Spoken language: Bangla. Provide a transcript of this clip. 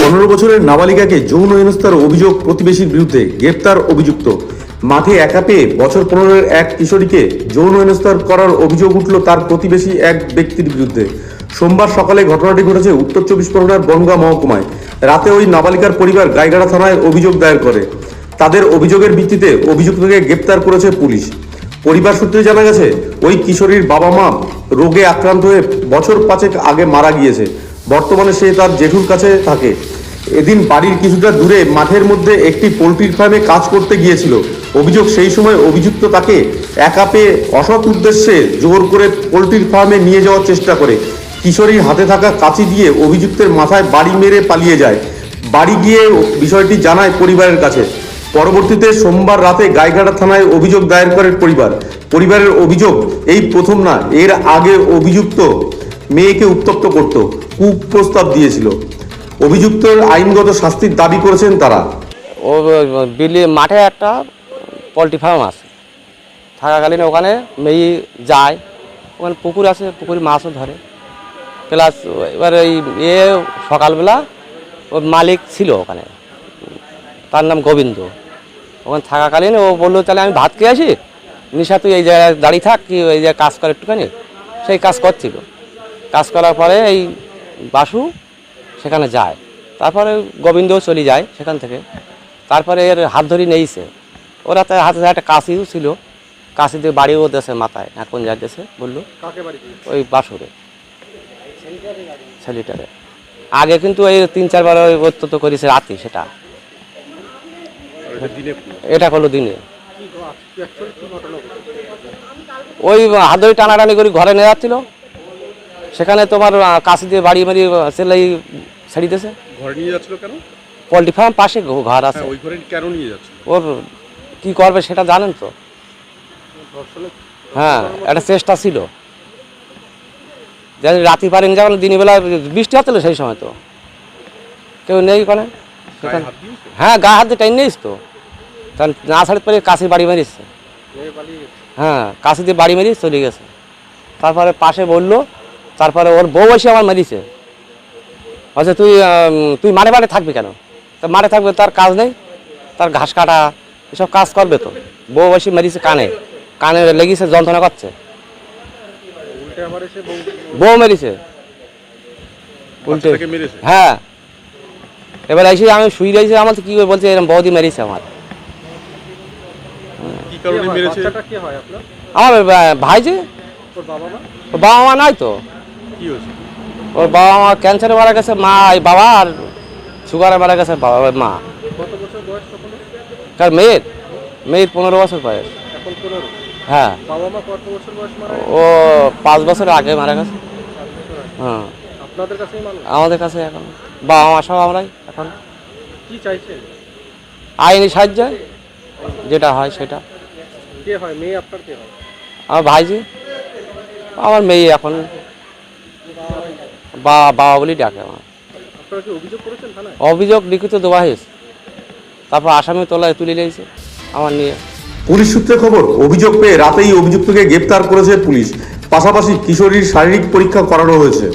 15 বছরের নাবালিকাকে যৌন হেনস্থার অভিযোগ প্রতিবেশীর বিরুদ্ধে, গ্রেপ্তার অভিযুক্ত। মাঠে একা পেয়ে বছর 15-এর এক কিশোরীকে যৌন হেনস্থার করার অভিযোগ উঠল তার প্রতিবেশী এক ব্যক্তির বিরুদ্ধে। সোমবার সকালে ঘটনাটি ঘটেছে উত্তর 24 পরগনার বনগাঁ মহকুমায়। রাতে ওই নাবালিকার পরিবার গাইঘাটা থানায় অভিযোগ দায়ের করে। তাদের অভিযোগের ভিত্তিতে অভিযুক্তকে গ্রেপ্তার করেছে পুলিশ। পরিবার সূত্রে জানা গেছে, ওই কিশোরীর বাবা মা রোগে আক্রান্ত হয়ে বছর 5 আগে মারা গিয়েছে। বর্তমানে সে তার জেঠুর কাছে থাকে। এদিন বাড়ির কিছুটা দূরে মাঠের মধ্যে একটি পোলট্রির ফার্মে কাজ করতে গিয়েছিল। অভিযোগ, সেই সময় অভিযুক্ত তাকে একা পেয়ে অসৎ উদ্দেশ্যে জোর করে পোলট্রির ফার্মে নিয়ে যাওয়ার চেষ্টা করে। কিশোরীর হাতে থাকা কাঁচি দিয়ে অভিযুক্তের মাথায় বাড়ি মেরে পালিয়ে যায়। বাড়ি গিয়ে বিষয়টি জানায় পরিবারের কাছে। পরবর্তীতে সোমবার রাতে গাইঘাটা থানায় অভিযোগ দায়ের করে পরিবারের অভিযোগ, এই প্রথম না, এর আগে অভিযুক্ত মেয়েকে উত্তপ্ত করত, কুপ্রস্তাব দিয়েছিল। অভিযুক্তের আইনগত শাস্তির দাবি করেছেন তারা। ও বিলি মাঠে একটা পোলট্রি ফার্ম আছে, থাকাকালীন ওখানে মেয়ে যায়, ওখানে পুকুর আছে, পুকুরে মাছও ধরে। প্লাস এবার এই সকালবেলা ওর মালিক ছিল ওখানে, তার নাম গোবিন্দ। ওখানে থাকাকালীন ও বললো, তাহলে আমি ভাত খেয়ে আসি, নিশা তুই এই জায়গায় দাঁড়িয়ে থাক, কি এই জায়গায় কাজ করে একটুখানি। সেই কাজ করছিল। কাজ করার পরে এই বাসু সেখানে যায়, তারপরে গোবিন্দও চলে যায় সেখান থেকে। তারপরে এর হাত ধরে নিয়েছে, ওরা তার হাতে একটা কাশিও ছিল, কাশি দিয়ে বাড়িও দেশে মাথায়, এখন যা দেশে বললো ওই বাসুরে ছেলেটারে। আগে কিন্তু এই 3-4 বার অত্যন্ত করেছে রাতে, সেটা এটা করলো দিনে। ওই হাত ধরে টানাটানি করে ঘরে নিয়ে যাচ্ছিল, সেখানে তোমার কাশি দিয়ে বাড়ি মারি সেলাই ছেড়ে দিয়েছে। ঘরে নিয়ে যাচ্ছিল কেন? পোলট্রি ফার্ম পাশে ঘর আছে। ওই ঘরে কেন নিয়ে যাচ্ছিল? ওর কি করবে সেটা জানেন তো। হ্যাঁ, একটা চেষ্টা ছিল, রাতে পারেন যেমন দিনের বেলা বৃষ্টি হচ্ছিল, সেই সময় তো কেউ নেই ওখানে। হ্যাঁ, গায়ে হাত দিয়ে টাইম নেই তো, তাহলে না ছাড়তে পারে কাশি বাড়ি মারিছে। হ্যাঁ, কাশি দিয়ে বাড়ি মারিয়ে চলে গেছে। তারপরে পাশে বললো, তারপরে ওর বউ এসে আমার মারিছে। আচ্ছা, তুই মাঠে মাঠে থাকবি কেন? তা মাঠে থাকবে, তার কাজ নেই, তার ঘাস কাটা এসব কাজ করবে তো। বউ এসে মারিছে, কানে কানে লেগেছে, যন্ত্রণা করছে। বউ মেরেছে উল্টে। হ্যাঁ, এবার এসে আমি শুয়ে রয়েছি, আমার তো কি বলছে, এরকম বৌদি মেরেছে আমার। আমার ভাই যে, ওর বাবা মা নাই তো। ওর বাবা মা ক্যান্সারে মারা গেছে, মা বাবা, আর সুগারে মারা গেছে মা। কার মেয়ের 15 বছর বয়স। হ্যাঁ, ও 5 বছর আগে মারা গেছে। হ্যাঁ, আমাদের কাছে এখন বাবা মা সব আমরাই। এখন কি চাইছেন? আইনি সাহায্য যেটা হয় সেটা। কে হয় মেয়ে? আপনার কে হয়? আমার ভাইজি, আমার মেয়ে এখন বাবা বলি ডাকে আমার। আপনারা কি অভিযোগ করেছেন থানায়? অভিযোগ লিখিত দেওয়া হয়েছে, তারপর আসামি তুলে নিয়েছে আমার নিয়ে। পুলিশ সূত্রে খবর, অভিযোগ পেয়ে রাতেই অভিযুক্তকে গ্রেপ্তার করেছে পুলিশ। পাশাপাশি কিশোরীর শারীরিক পরীক্ষা করানো হয়েছে।